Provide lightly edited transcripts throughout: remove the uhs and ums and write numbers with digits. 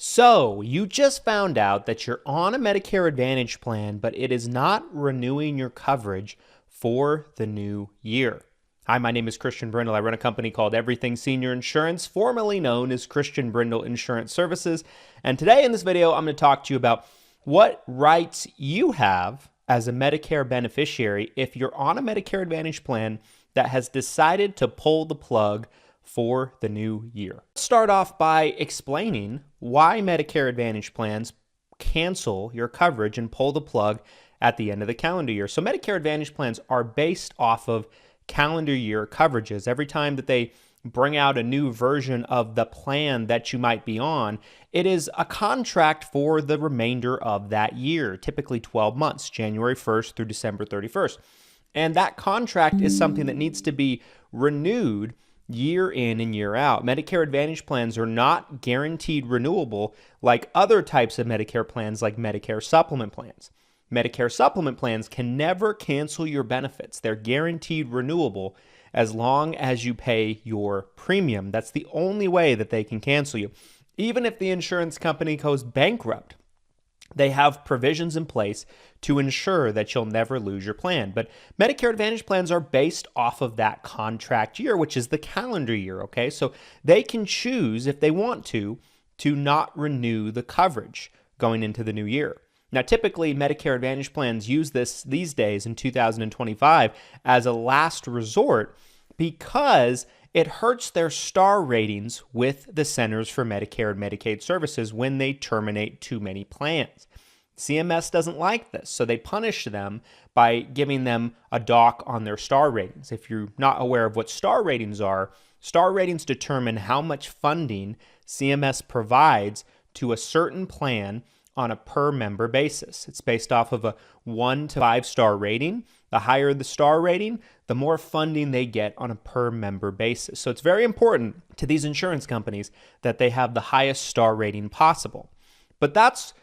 So, you just found out that you're on a Medicare Advantage plan, but it is not renewing your coverage for the new year. Hi, my name is Christian Brindle. I run a company called Everything Senior Insurance, formerly known as Christian Brindle Insurance Services. And today in this video, I'm going to talk to you about what rights you have as a Medicare beneficiary if you're on a Medicare Advantage plan that has decided to pull the plug for the new year. Let's start off by explaining why Medicare Advantage plans cancel your coverage and pull the plug at the end of the calendar year. So Medicare Advantage plans are based off of calendar year coverages. Every time that they bring out a new version of the plan that you might be on, it is a contract for the remainder of that year, typically 12 months, January 1st through December 31st. And that contract is something that needs to be renewed year in and year out. Medicare Advantage plans are not guaranteed renewable like other types of Medicare plans like Medicare Supplement plans. Medicare Supplement plans can never cancel your benefits. They're guaranteed renewable as long as you pay your premium. That's the only way that they can cancel you. Even if the insurance company goes bankrupt, they have provisions in place to ensure that you'll never lose your plan. But Medicare Advantage plans are based off of that contract year, which is the calendar year, okay? So they can choose, if they want to not renew the coverage going into the new year. Now, typically, Medicare Advantage plans use this these days in 2025 as a last resort because it hurts their star ratings with the Centers for Medicare and Medicaid Services when they terminate too many plans. CMS doesn't like this, so they punish them by giving them a dock on their star ratings. If you're not aware of what star ratings determine how much funding CMS provides to a certain plan on a per member basis. It's based off of a 1 to 5 star rating. The higher the star rating, the more funding they get on a per member basis. So it's very important to these insurance companies that they have the highest star rating possible. But that's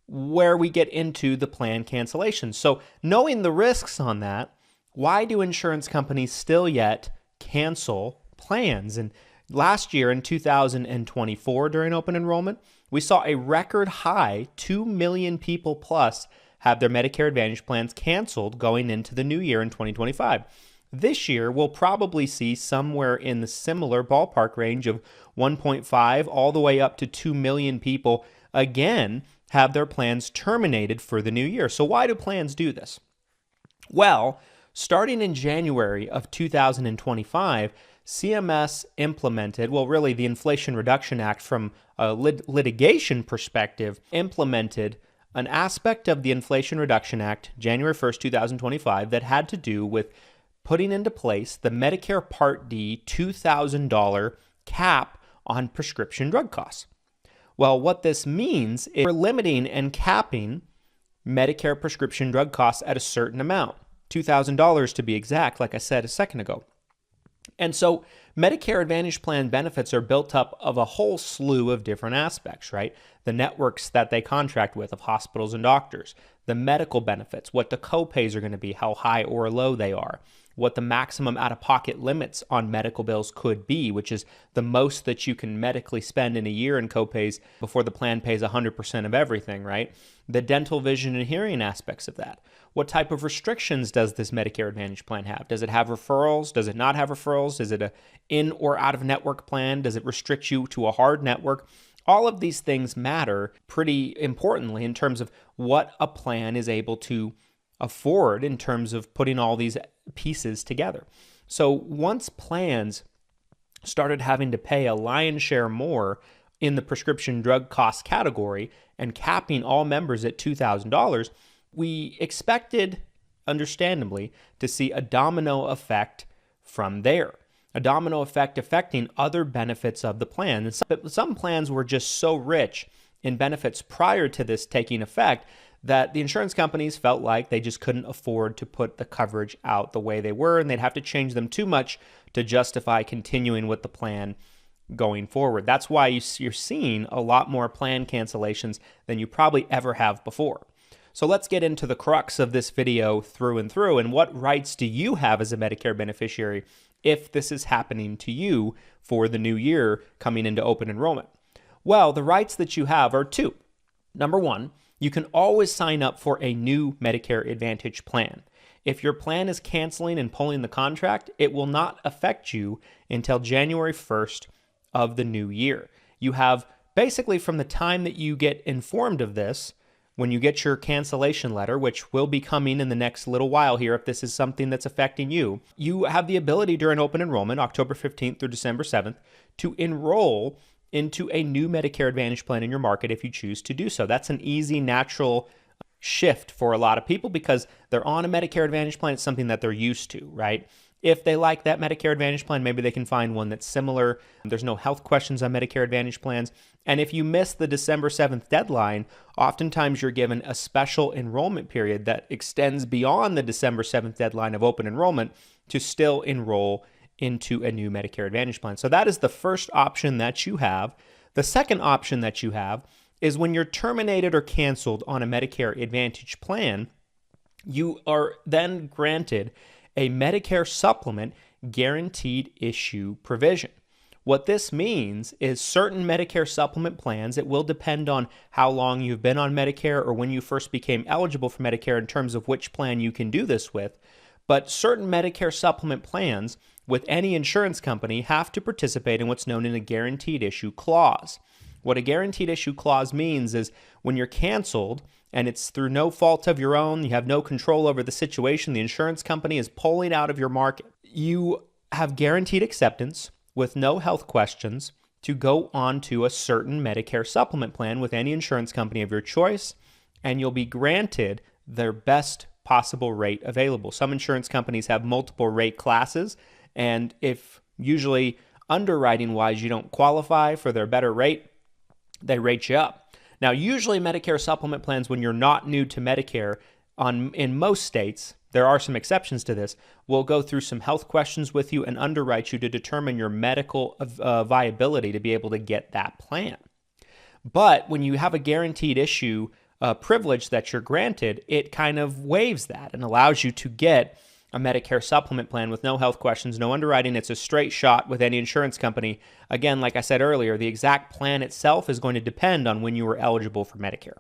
where we get into the plan cancellation. So knowing the risks on that, why do insurance companies still yet cancel plans? And last year in 2024 during open enrollment, we saw a record high 2 million people plus have their Medicare Advantage plans canceled going into the new year in 2025. This year, we'll probably see somewhere in the similar ballpark range of 1.5 all the way up to 2 million people again have their plans terminated for the new year. So why do plans do this? Well, starting in January of 2025, CMS implemented, well, really the Inflation Reduction Act from a litigation perspective, implemented an aspect of the Inflation Reduction Act, January 1st, 2025, that had to do with putting into place the Medicare Part D $2,000 cap on prescription drug costs. Well, what this means is we're limiting and capping Medicare prescription drug costs at a certain amount, $2,000 to be exact, like I said a second ago. And so Medicare Advantage plan benefits are built up of a whole slew of different aspects, right? The networks that they contract with of hospitals and doctors, the medical benefits, what the copays are going to be, how high or low they are, what the maximum out-of-pocket limits on medical bills could be, which is the most that you can medically spend in a year in copays before the plan pays 100% of everything, right? The dental, vision, and hearing aspects of that. What type of restrictions does this Medicare Advantage plan have? Does it have referrals? Does it not have referrals? Is it a in or out of network plan? Does it restrict you to a hard network? All of these things matter pretty importantly in terms of what a plan is able to afford in terms of putting all these pieces together. So once plans started having to pay a lion's share more in the prescription drug cost category and capping all members at $2,000, we expected, understandably, to see a domino effect from there. A domino effect affecting other benefits of the plan. And some plans were just so rich in benefits prior to this taking effect that the insurance companies felt like they just couldn't afford to put the coverage out the way they were, and they'd have to change them too much to justify continuing with the plan going forward. That's why you're seeing a lot more plan cancellations than you probably ever have before. So let's get into the crux of this video through and through, and what rights do you have as a Medicare beneficiary if this is happening to you for the new year coming into open enrollment. Well, the rights that you have are two. Number one, you can always sign up for a new Medicare Advantage plan. If your plan is canceling and pulling the contract, it will not affect you until January 1st of the new year. You have basically from the time that you get informed of this, when you get your cancellation letter, which will be coming in the next little while here if this is something that's affecting you, you have the ability during open enrollment, October 15th through December 7th, to enroll into a new Medicare Advantage plan in your market if you choose to do so. That's an easy, natural shift for a lot of people because they're on a Medicare Advantage plan. It's something that they're used to, right? If they like that Medicare Advantage plan, maybe they can find one that's similar. There's no health questions on Medicare Advantage plans. And if you miss the December 7th deadline, oftentimes you're given a special enrollment period that extends beyond the December 7th deadline of open enrollment to still enroll into a new Medicare Advantage plan. So that is the first option that you have. The second option that you have is when you're terminated or canceled on a Medicare Advantage plan, you are then granted a Medicare supplement guaranteed issue provision. What this means is certain Medicare supplement plans, it will depend on how long you've been on Medicare or when you first became eligible for Medicare in terms of which plan you can do this with, but certain Medicare supplement plans with any insurance company have to participate in what's known as a guaranteed issue clause. What a guaranteed issue clause means is when you're canceled and it's through no fault of your own, you have no control over the situation, the insurance company is pulling out of your market, you have guaranteed acceptance with no health questions to go on to a certain Medicare supplement plan with any insurance company of your choice, and you'll be granted their best possible rate available. Some insurance companies have multiple rate classes, and if usually underwriting-wise you don't qualify for their better rate, they rate you up. Now, usually Medicare supplement plans, when you're not new to Medicare, in most states, there are some exceptions to this, will go through some health questions with you and underwrite you to determine your medical viability to be able to get that plan. But when you have a guaranteed issue privilege that you're granted, it kind of waives that and allows you to get a Medicare supplement plan with no health questions, no underwriting. It's a straight shot with any insurance company. Again, like I said earlier, the exact plan itself is going to depend on when you were eligible for Medicare.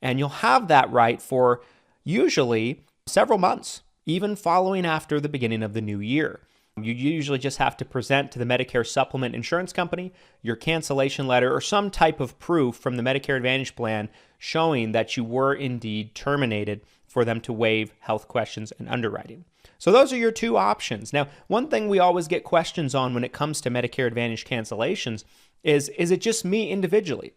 And you'll have that right for usually several months, even following after the beginning of the new year. You usually just have to present to the Medicare supplement insurance company your cancellation letter or some type of proof from the Medicare Advantage plan showing that you were indeed terminated for them to waive health questions and underwriting. So those are your two options. Now, one thing we always get questions on when it comes to Medicare Advantage cancellations is it just me individually?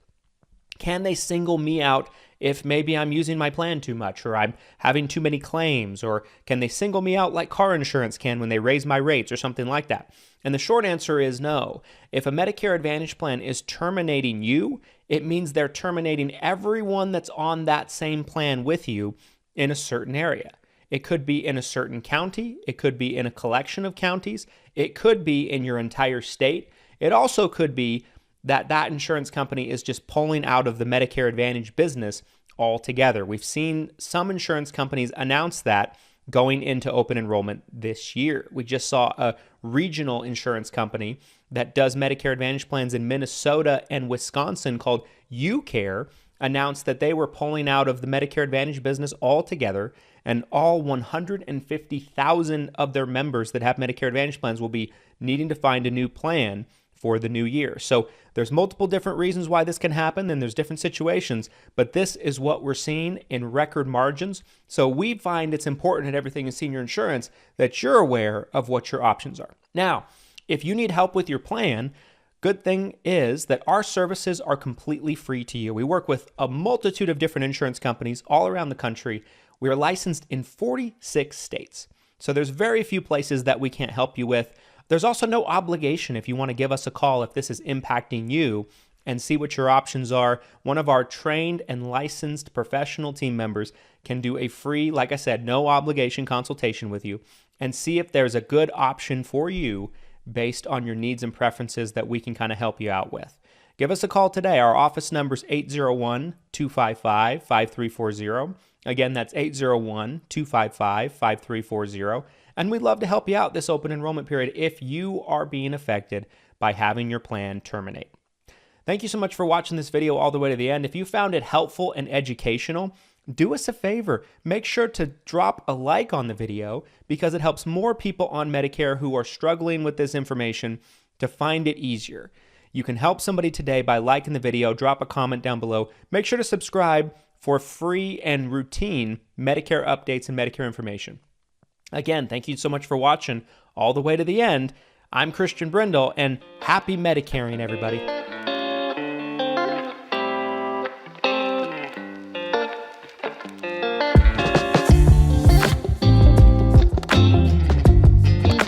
Can they single me out if maybe I'm using my plan too much or I'm having too many claims, or can they single me out like car insurance can when they raise my rates or something like that? And the short answer is no. If a Medicare Advantage plan is terminating you, it means they're terminating everyone that's on that same plan with you in a certain area. It could be in a certain county. It could be in a collection of counties. It could be in your entire state. It also could be that insurance company is just pulling out of the Medicare Advantage business altogether. We've seen some insurance companies announce that going into open enrollment this year. We just saw a regional insurance company that does Medicare Advantage plans in Minnesota and Wisconsin called UCare announce that they were pulling out of the Medicare Advantage business altogether, and all 150,000 of their members that have Medicare Advantage plans will be needing to find a new plan for the new year. So there's multiple different reasons why this can happen, and there's different situations, but this is what we're seeing in record margins. So we find it's important in everything in senior insurance that you're aware of what your options are. Now, if you need help with your plan, good thing is that our services are completely free to you. We work with a multitude of different insurance companies all around the country. We are licensed in 46 states. So there's very few places that we can't help you with. There's also no obligation if you want to give us a call if this is impacting you and see what your options are. One of our trained and licensed professional team members can do a free, like I said, no obligation consultation with you and see if there's a good option for you based on your needs and preferences that we can kind of help you out with. Give us a call today. Our office number is 801-255-5340. Again, that's 801-255-5340. And we'd love to help you out this open enrollment period if you are being affected by having your plan terminate. Thank you so much for watching this video all the way to the end. If you found it helpful and educational, do us a favor. Make sure to drop a like on the video because it helps more people on Medicare who are struggling with this information to find it easier. You can help somebody today by liking the video, drop a comment down below. Make sure to subscribe for free and routine Medicare updates and Medicare information. Again, thank you so much for watching all the way to the end. I'm Christian Brindle, and happy Medicaring, everybody.